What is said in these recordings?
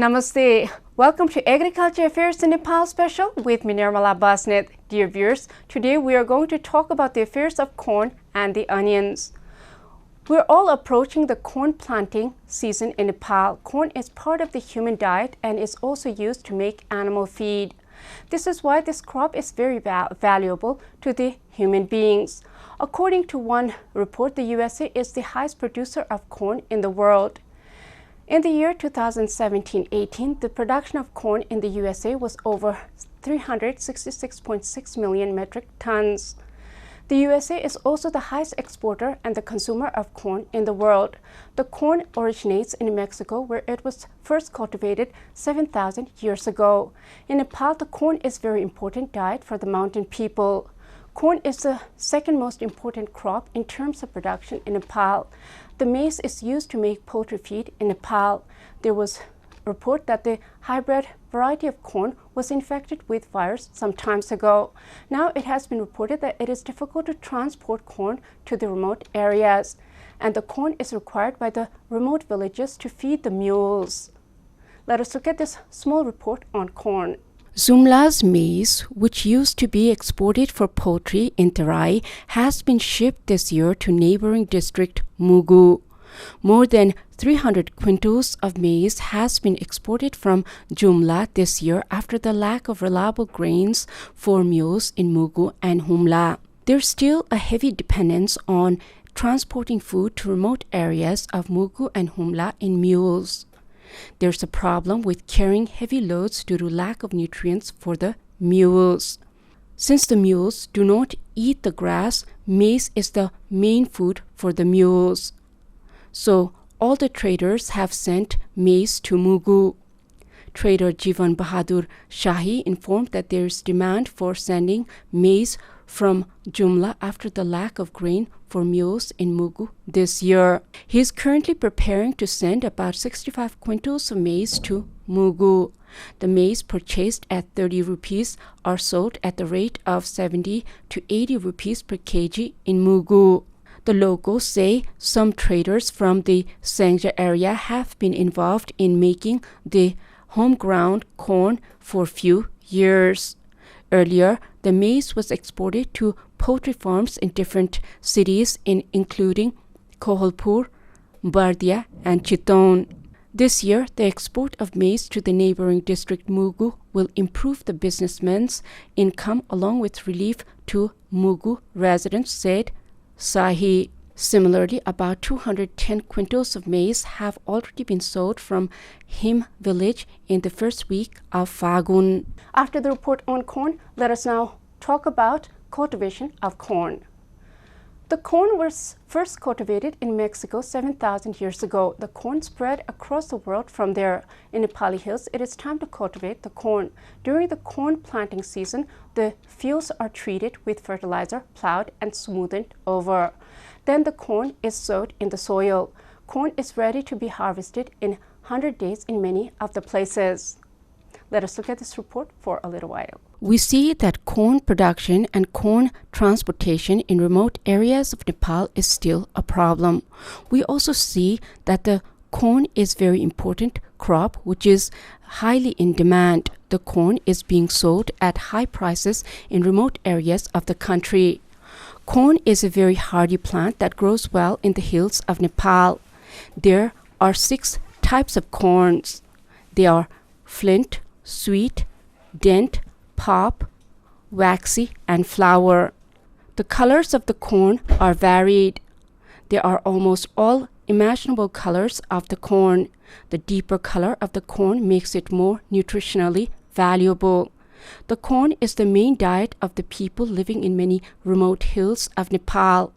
Namaste. Welcome to Agriculture Affairs in Nepal special with me, Nirmala Basnet. Dear viewers, today we are going to talk about the affairs of corn and the onions. We're all approaching the corn planting season in Nepal. Corn is part of the human diet and is also used to make animal feed. This is why this crop is very valuable to the human beings. According to one report, the USA is the highest producer of corn in the world. In the year 2017-18, the production of corn in the USA was over 366.6 million metric tons. The USA is also the highest exporter and the consumer of corn in the world. The corn originates in Mexico, where it was first cultivated 7,000 years ago. In Nepal, the corn is a very important diet for the mountain people. Corn is the second most important crop in terms of production in Nepal. The maize is used to make poultry feed in Nepal. There was a report that the hybrid variety of corn was infected with virus some time ago. Now it has been reported that it is difficult to transport corn to the remote areas, and the corn is required by the remote villages to feed the mules. Let us look at this small report on corn. Jumla's maize, which used to be exported for poultry in Terai, has been shipped this year to neighboring district Mugu. More than 300 quintals of maize has been exported from Jumla this year after the lack of reliable grains for mules in Mugu and Humla. There's still a heavy dependence on transporting food to remote areas of Mugu and Humla in mules. There's a problem with carrying heavy loads due to lack of nutrients for the mules. Since the mules do not eat the grass, maize is the main food for the mules. So all the traders have sent maize to Mugu. Trader Jivan Bahadur Shahi informed that there is demand for sending maize from Jumla after the lack of grain for mules in Mugu this year. He is currently preparing to send about 65 quintals of maize to Mugu. The maize purchased at 30 rupees are sold at the rate of 70 to 80 rupees per kg in Mugu. The locals say some traders from the Sangja area have been involved in making the home-ground corn for a few years. Earlier, the maize was exported to poultry farms in different cities including Kohalpur, Bardia, and Chittauan. This year, the export of maize to the neighboring district Mugu will improve the businessmen's income along with relief to Mugu residents, said Sahi. Similarly, about 210 quintals of maize have already been sold from Him village in the first week of Fagun. After the report on corn, let us now talk about cultivation of corn. The corn was first cultivated in Mexico 7,000 years ago. The corn spread across the world from there. In Nepali hills, it is time to cultivate the corn. During the corn planting season, the fields are treated with fertilizer, plowed, and smoothed over. Then the corn is sowed in the soil. Corn is ready to be harvested in 100 days in many of the places. Let us look at this report for a little while. We see that corn production and corn transportation in remote areas of Nepal is still a problem. We also see that the corn is very important crop which is highly in demand. The corn is being sold at high prices in remote areas of the country. Corn is a very hardy plant that grows well in the hills of Nepal. There are 6 types of corns. They are flint, sweet, dent, pop, waxy, and flower. The colors of the corn are varied. There are almost all imaginable colors of the corn. The deeper color of the corn makes it more nutritionally valuable. The corn is the main diet of the people living in many remote hills of Nepal.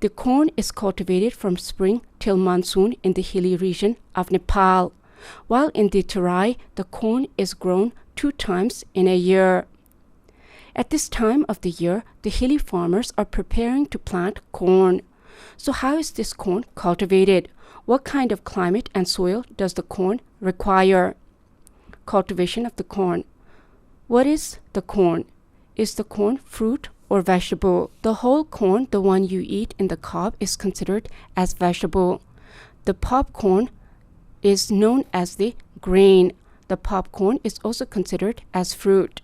The corn is cultivated from spring till monsoon in the hilly region of Nepal, while in the Terai, the corn is grown 2 times in a year. At this time of the year, the hilly farmers are preparing to plant corn. So how is this corn cultivated? What kind of climate and soil does the corn require? Cultivation of the corn. What is the corn? Is the corn fruit or vegetable? The whole corn, the one you eat in the cob, is considered as vegetable. The popcorn is known as the grain. The popcorn is also considered as fruit.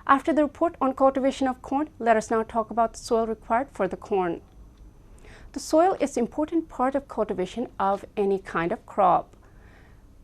After the report on cultivation of corn, let us now talk about the soil required for the corn. The soil is an important part of cultivation of any kind of crop.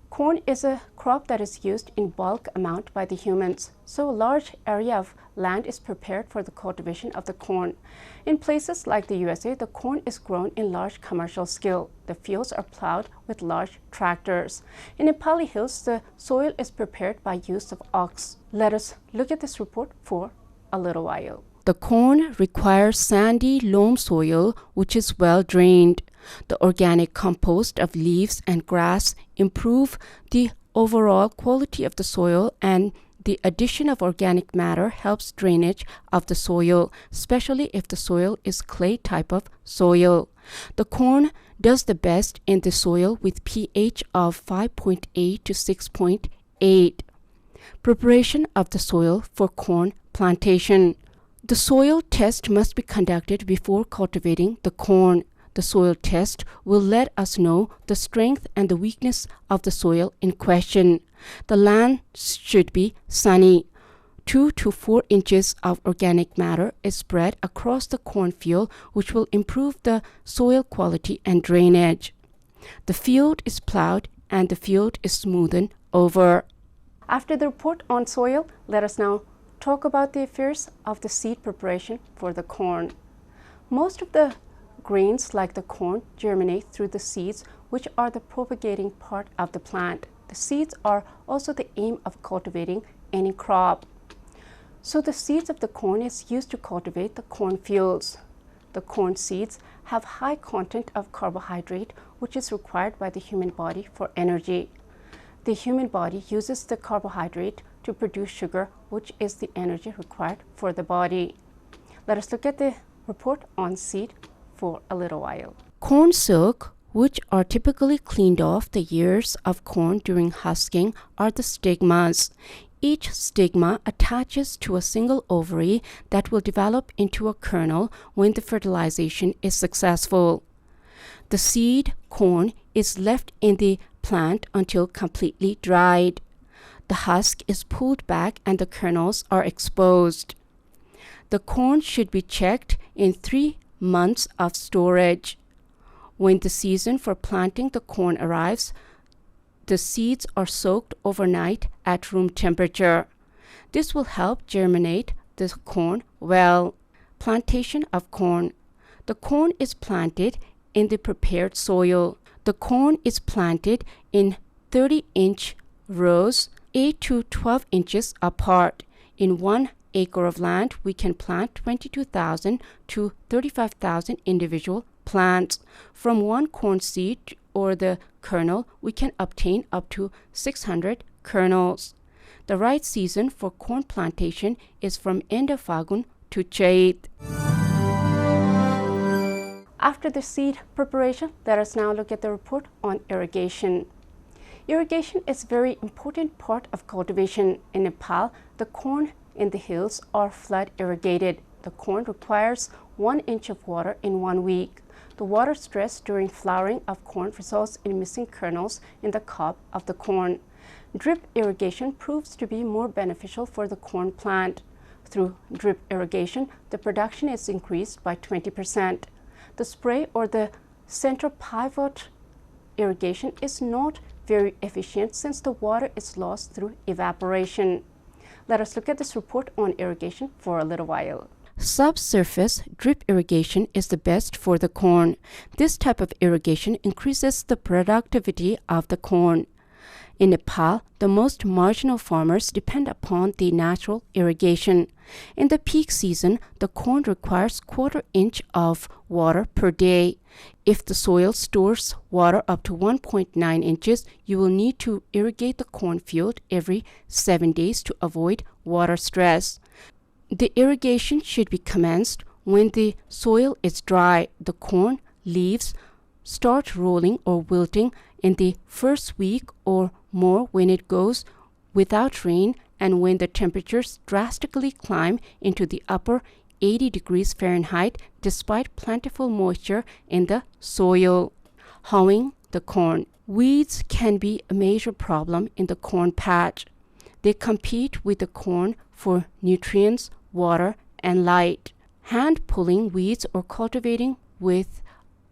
Corn is a crop that is used in bulk amount by the humans, so a large area of land is prepared for the cultivation of the corn. In places like the USA, the corn is grown in large commercial scale. The fields are plowed with large tractors. In Nepali hills, the soil is prepared by use of ox. Let us look at this report for a little while. The corn requires sandy loam soil which is well drained. The organic compost of leaves and grass improve the overall quality of the soil, and the addition of organic matter helps drainage of the soil, especially if the soil is clay type of soil. The corn does the best in the soil with pH of 5.8 to 6.8. Preparation of the soil for corn plantation. The soil test must be conducted before cultivating the corn. The soil test will let us know the strength and the weakness of the soil in question. The land should be sunny. 2 to 4 inches of organic matter is spread across the cornfield, which will improve the soil quality and drainage. The field is plowed and the field is smoothed over. After the report on soil, let us now talk about the affairs of the seed preparation for the corn. Most of the grains like the corn germinate through the seeds, which are the propagating part of the plant. The seeds are also the aim of cultivating any crop. So the seeds of the corn is used to cultivate the cornfields. The corn seeds have high content of carbohydrate, which is required by the human body for energy. The human body uses the carbohydrate to produce sugar, which is the energy required for the body. Let us look at the report on seed for a little while. Corn silk, which are typically cleaned off the ears of corn during husking, are the stigmas. Each stigma attaches to a single ovary that will develop into a kernel when the fertilization is successful. The seed corn is left in the plant until completely dried. The husk is pulled back and the kernels are exposed. The corn should be checked in 3 months of storage. When the season for planting the corn arrives, the seeds are soaked overnight at room temperature. This will help germinate the corn well. Plantation of corn. The corn is planted in the prepared soil. The corn is planted in 30-inch rows, 8 to 12 inches apart. In 1 acre of land, we can plant 22,000 to 35,000 individual plants. From one corn seed or the kernel, we can obtain up to 600 kernels. The right season for corn plantation is from end of Fagun to Chait. After the seed preparation, let us now look at the report on irrigation. Irrigation is a very important part of cultivation. In Nepal, the corn in the hills are flood irrigated. The corn requires 1 inch of water in 1 week. The water stress during flowering of corn results in missing kernels in the cob of the corn. Drip irrigation proves to be more beneficial for the corn plant. Through drip irrigation, the production is increased by 20%. The spray or the center pivot irrigation is not very efficient since the water is lost through evaporation. Let us look at this report on irrigation for a little while. Subsurface drip irrigation is the best for the corn. This type of irrigation increases the productivity of the corn. In Nepal, the most marginal farmers depend upon the natural irrigation. In the peak season, the corn requires 1/4 inch of water per day. If the soil stores water up to 1.9 inches, you will need to irrigate the cornfield every 7 days to avoid water stress. The irrigation should be commenced when the soil is dry. The corn leaves start rolling or wilting in the first week or more when it goes without rain and when the temperatures drastically climb into the upper 80 degrees Fahrenheit despite plentiful moisture in the soil. Hoeing the corn. Weeds can be a major problem in the corn patch. They compete with the corn for nutrients, water, and light. Hand pulling weeds or cultivating with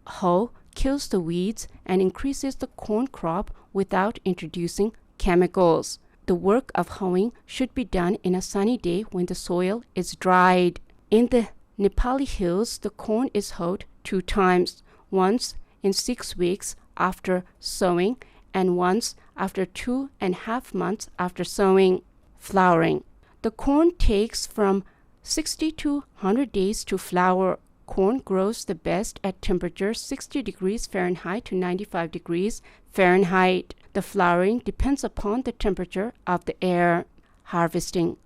hoe kills the weeds and increases the corn crop without introducing chemicals. The work of hoeing should be done in a sunny day when the soil is dried. In the Nepali hills, the corn is hoed 2 times, once in 6 weeks after sowing and once after 2.5 months after sowing. Flowering. The corn takes from 60 to 100 days to flower. Corn grows the best at temperature 60 degrees Fahrenheit to 95 degrees Fahrenheit. The flowering depends upon the temperature of the air. Harvesting.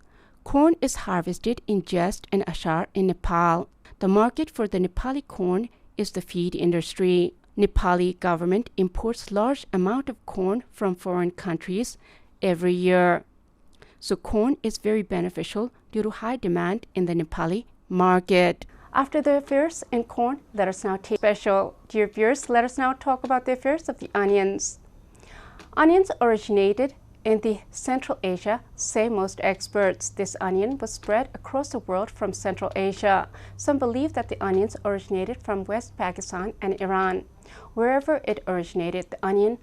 Corn is harvested in Jest and Ashar in Nepal. The market for the Nepali corn is the feed industry. Nepali government imports large amount of corn from foreign countries every year. So corn is very beneficial due to high demand in the Nepali market. After the affairs in corn, let us now take special. Dear viewers, let us now talk about the affairs of the onions. Onions originated in the Central Asia, say most experts. This onion was spread across the world from Central Asia. Some believe that the onions originated from West Pakistan and Iran. Wherever it originated, the onion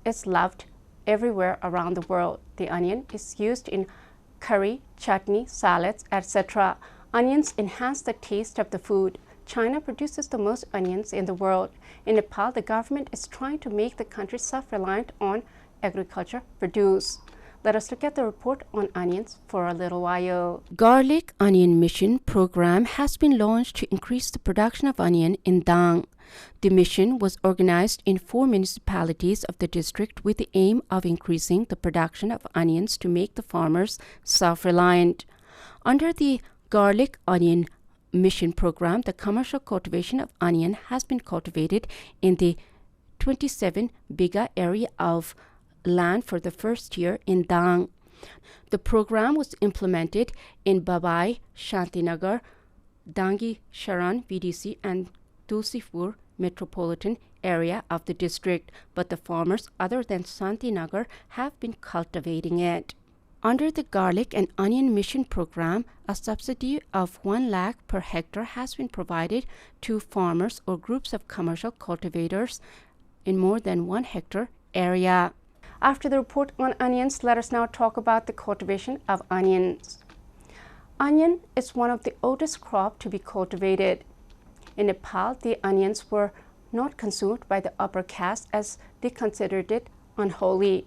is loved everywhere around the world. The onion is used in curry, chutney, salads, etc. Onions enhance the taste of the food. China produces the most onions in the world. In Nepal, the government is trying to make the country self-reliant on agriculture produce. Let us look at the report on onions for a little while. Garlic Onion Mission program has been launched to increase the production of onion in Dang. The mission was organized in 4 municipalities of the district with the aim of increasing the production of onions to make the farmers self-reliant. Under the Garlic Onion Mission program, the commercial cultivation of onion has been cultivated in the 27 biga area of land for the first year in Dang. The program was implemented in Babai, Shantinagar, Dangi Sharan VDC and Tulsipur metropolitan area of the district, but the farmers other than Shantinagar have been cultivating it. Under the Garlic and Onion Mission program, a subsidy of 1 lakh per hectare has been provided to farmers or groups of commercial cultivators in more than 1 hectare area. After the report on onions, let us now talk about the cultivation of onions. Onion is one of the oldest crops to be cultivated. In Nepal, the onions were not consumed by the upper caste as they considered it unholy.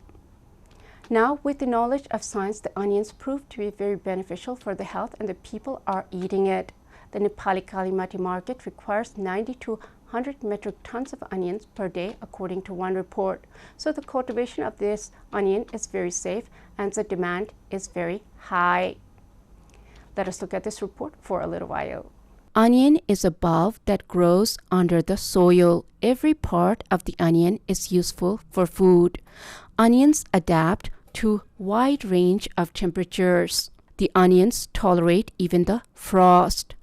Now, with the knowledge of science, the onions proved to be very beneficial for the health and the people are eating it. The Nepali Kalimati market requires 90 to 100 metric tons of onions per day, according to one report. So the cultivation of this onion is very safe and the demand is very high. Let us look at this report for a little while. Onion is a bulb that grows under the soil. Every part of the onion is useful for food. Onions adapt to wide range of temperatures. The onions tolerate even the frost.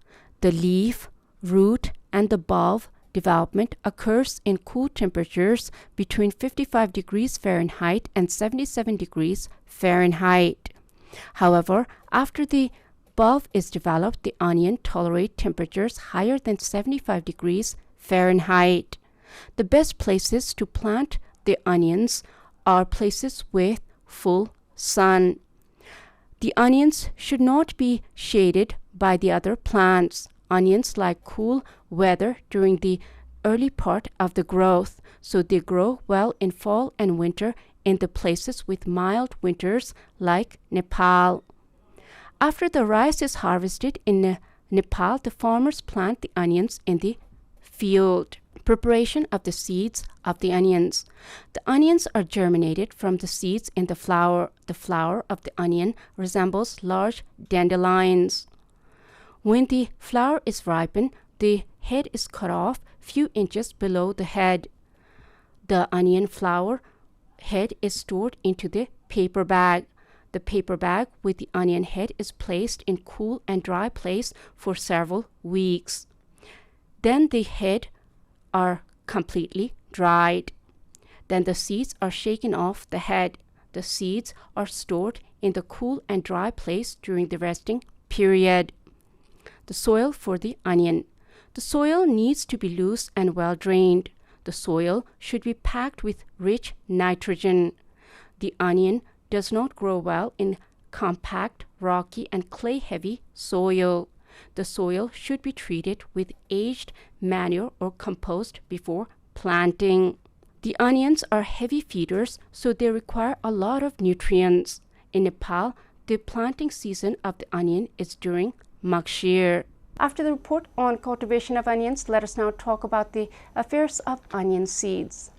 The leaf, root, and the bulb development occurs in cool temperatures between 55 degrees Fahrenheit and 77 degrees Fahrenheit. However, after the bulb is developed, the onion tolerates temperatures higher than 75 degrees Fahrenheit. The best places to plant the onions are places with full sun. The onions should not be shaded by the other plants. Onions like cool weather during the early part of the growth, so they grow well in fall and winter in the places with mild winters like Nepal. After the rice is harvested in Nepal, the farmers plant the onions in the field. Preparation of the seeds of the onions. The onions are germinated from the seeds in the flower. The flower of the onion resembles large dandelions. When the flower is ripened, the head is cut off few inches below the head. The onion flower head is stored into the paper bag. The paper bag with the onion head is placed in cool and dry place for several weeks. Then the head are completely dried. Then the seeds are shaken off the head. The seeds are stored in the cool and dry place during the resting period. The soil for the onion. The soil needs to be loose and well drained. The soil should be packed with rich nitrogen. The onion does not grow well in compact, rocky, and clay-heavy soil. The soil should be treated with aged manure or compost before planting. The onions are heavy feeders, so they require a lot of nutrients. In Nepal, the planting season of the onion is during Makshir. After the report on cultivation of onions, let us now talk about the affairs of onion seeds.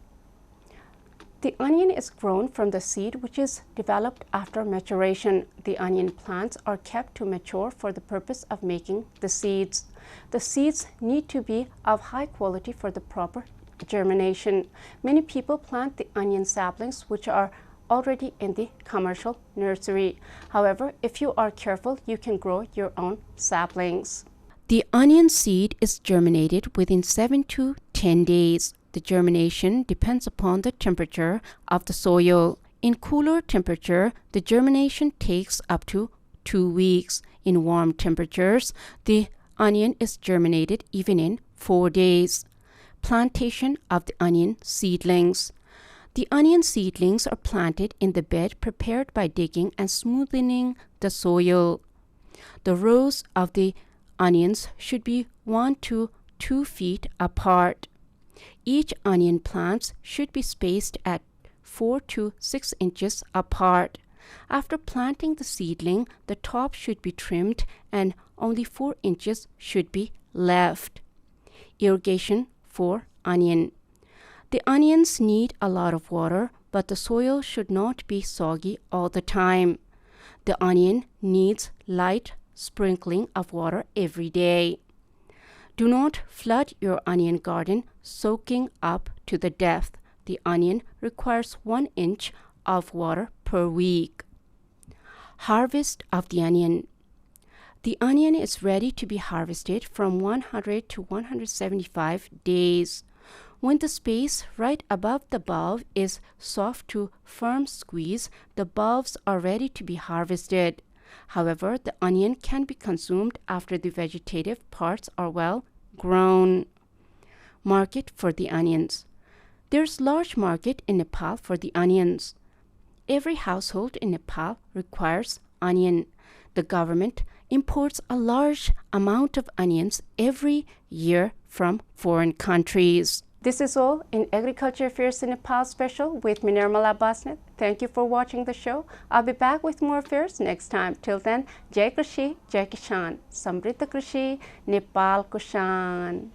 The onion is grown from the seed which is developed after maturation. The onion plants are kept to mature for the purpose of making the seeds. The seeds need to be of high quality for the proper germination. Many people plant the onion saplings which are already in the commercial nursery. However, if you are careful, you can grow your own saplings. The onion seed is germinated within 7 to 10 days. The germination depends upon the temperature of the soil. In cooler temperature, the germination takes up to 2 weeks. In warm temperatures, the onion is germinated even in 4 days. Plantation of the onion seedlings. The onion seedlings are planted in the bed prepared by digging and smoothing the soil. The rows of the onions should be 1 to 2 feet apart. Each onion plants should be spaced at 4 to 6 inches apart. After planting the seedling, the top should be trimmed and only 4 inches should be left. Irrigation for onion. The onions need a lot of water, but the soil should not be soggy all the time. The onion needs light sprinkling of water every day. Do not flood your onion garden soaking up to the depth. The onion requires 1 inch of water per week. Harvest of the onion. The onion is ready to be harvested from 100 to 175 days. When the space right above the bulb is soft to firm squeeze, the bulbs are ready to be harvested. However, the onion can be consumed after the vegetative parts are well grown. Market for the onions. There's large market in Nepal for the onions. Every household in Nepal requires onion. The government imports a large amount of onions every year from foreign countries. This is all in Agriculture Affairs in Nepal special with me, Nirmala Basnet. Thank you for watching the show. I'll be back with more affairs next time. Till then, Jai Krishi, Jai Kishan, Samriddha Krishi, Nepal Kushan.